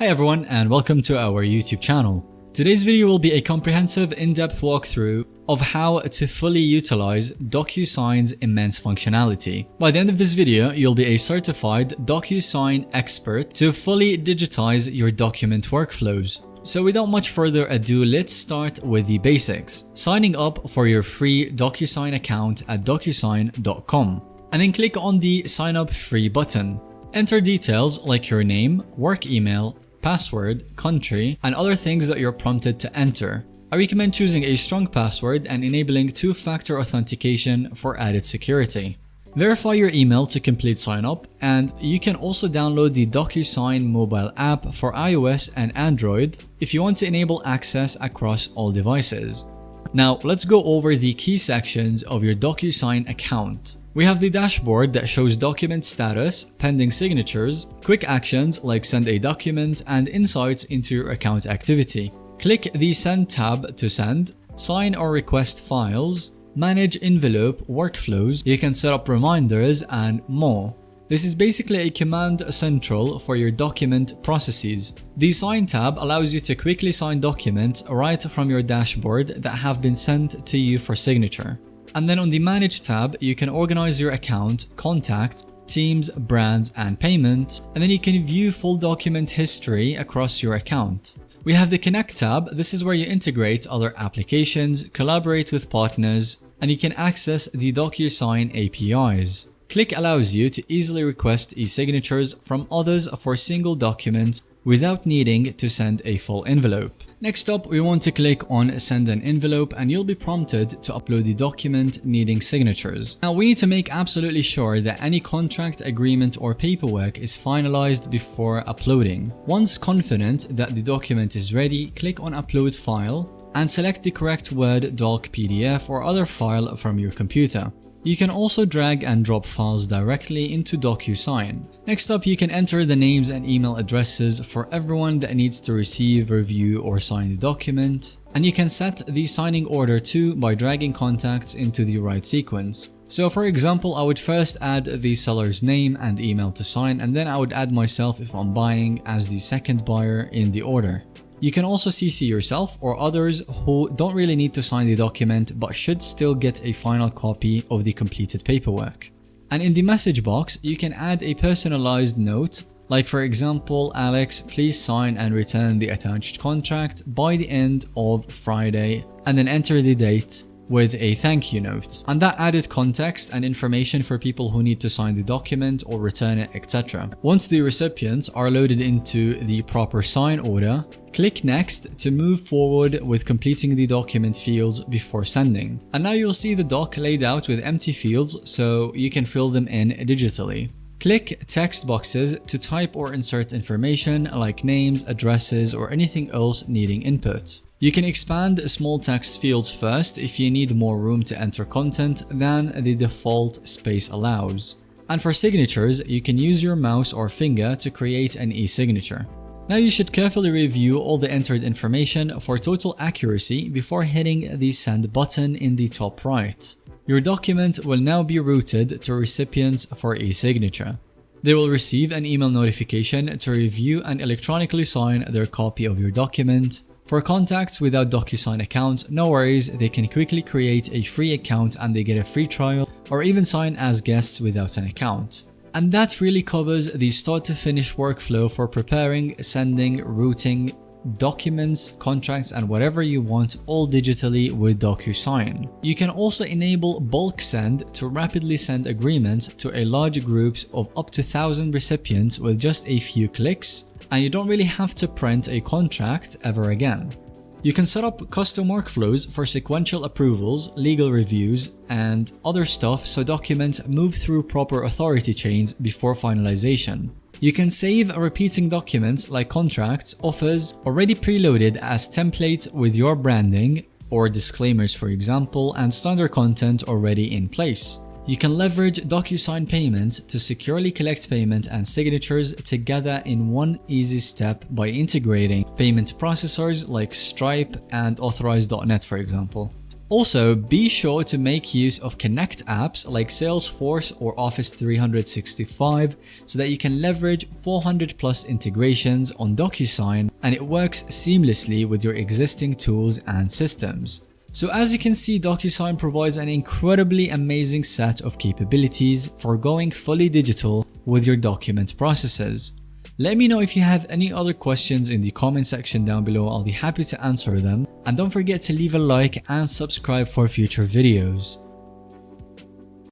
Hi everyone and welcome to our YouTube channel. Today's video will be a comprehensive in-depth walkthrough of how to fully utilize DocuSign's immense functionality. By the end of this video, you'll be a certified DocuSign expert to fully digitize your document workflows. So without much further ado, let's start with the basics. Signing up for your free DocuSign account at DocuSign.com and then click on the sign up free button. Enter details like your name, work email, password, country, and other things that you're prompted to enter. I recommend choosing a strong password and enabling two-factor authentication for added security. Verify your email to complete sign up, and you can also download the DocuSign mobile app for iOS and Android if you want to enable access across all devices. Now let's go over the key sections of your DocuSign account. We have the dashboard that shows document status, pending signatures, quick actions like send a document, and insights into your account activity. Click the Send tab to send, sign or request files, manage envelope workflows, you can set up reminders, and more. This is basically a command central for your document processes. The Sign tab allows you to quickly sign documents right from your dashboard that have been sent to you for signature. And then on the Manage tab, you can organize your account, contacts, teams, brands, and payments, and then you can view full document history across your account. We have the Connect tab. This is where you integrate other applications, collaborate with partners, and you can access the DocuSign APIs. Click allows you to easily request e-signatures from others for single documents without needing to send a full envelope. Next up, we want to click on Send an Envelope and you'll be prompted to upload the document needing signatures. Now we need to make absolutely sure that any contract, agreement, or paperwork is finalized before uploading. Once confident that the document is ready, click on Upload File and select the correct Word, Doc, PDF, or other file from your computer. You can also drag and drop files directly into DocuSign. Next up, you can enter the names and email addresses for everyone that needs to receive, review, or sign the document. And you can set the signing order too by dragging contacts into the right sequence. So for example, I would first add the seller's name and email to sign, and then I would add myself if I'm buying as the second buyer in the order. You can also CC yourself or others who don't really need to sign the document but should still get a final copy of the completed paperwork. And in the message box, you can add a personalized note, like for example, Alex, please sign and return the attached contract by the end of Friday, and then enter the date with a thank you note. And that added context and information for people who need to sign the document or return it, etc. Once the recipients are loaded into the proper sign order, click Next to move forward with completing the document fields before sending. And now you'll see the doc laid out with empty fields so you can fill them in digitally. Click text boxes to type or insert information like names, addresses, or anything else needing input. You can expand small text fields first if you need more room to enter content than the default space allows. And for signatures, you can use your mouse or finger to create an e-signature. Now you should carefully review all the entered information for total accuracy before hitting the send button in the top right. Your document will now be routed to recipients for e-signature. They will receive an email notification to review and electronically sign their copy of your document. For contacts without DocuSign accounts, no worries, they can quickly create a free account and they get a free trial or even sign as guests without an account. And that really covers the start to finish workflow for preparing, sending, routing documents, contracts, and whatever you want all digitally with DocuSign. You can also enable bulk send to rapidly send agreements to a large groups of up to 1,000 recipients with just a few clicks, and you don't really have to print a contract ever again. You can set up custom workflows for sequential approvals, legal reviews, and other stuff so documents move through proper authority chains before finalization. You can save repeating documents like contracts, offers, already preloaded as templates with your branding or disclaimers for example, and standard content already in place. You can leverage DocuSign payments to securely collect payment and signatures together in one easy step by integrating payment processors like Stripe and Authorize.net for example. Also, be sure to make use of Connect apps like Salesforce or Office 365 so that you can leverage 400 plus integrations on DocuSign and it works seamlessly with your existing tools and systems. So as you can see, DocuSign provides an incredibly amazing set of capabilities for going fully digital with your document processes. Let me know if you have any other questions in the comment section down below. I'll be happy to answer them. And don't forget to leave a like and subscribe for future videos.